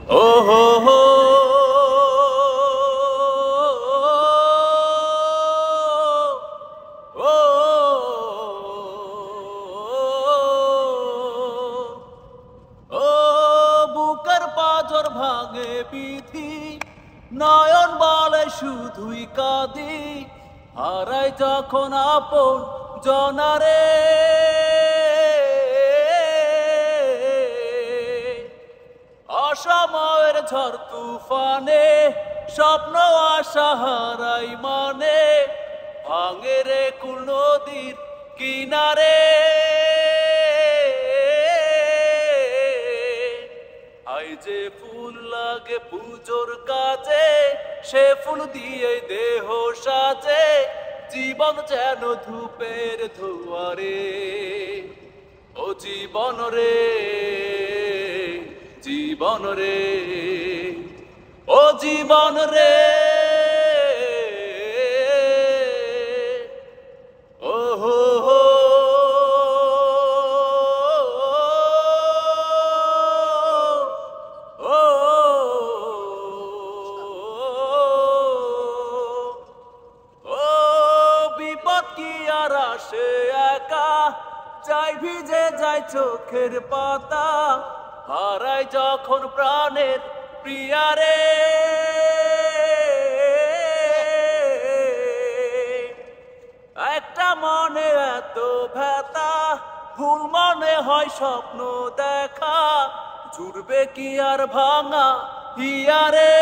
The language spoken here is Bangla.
ও হো হো ও ও বুকের পাঁজর ভাঙে বিধি নয়ন বলে শুধুই কাঁদি হারাই যখন আপন জনারে অসময়ের ঝড় তুফানে স্বপ্ন আশা হারাই মানে ভাঙে রে কুল নদীর কিনারে আই যে ফুল লাগে পুজোর কাজে সে ফুল দিয়ে দেহ সাজে জীবন যেন ধূপের ধোয়ারে ও জীবন রে জীবন রে ও জীবন রে ও হো হো ও ও বিপদ কি আর আসে একা যাই ভিজে যায় চোখের পাতা হারাই যখন প্রাণের প্রিয়ারে একটা মনে এত ব্যথা ভুল মনে হয় স্বপ্ন দেখা জুড়বে কি আর ভাঙা হিয়ারে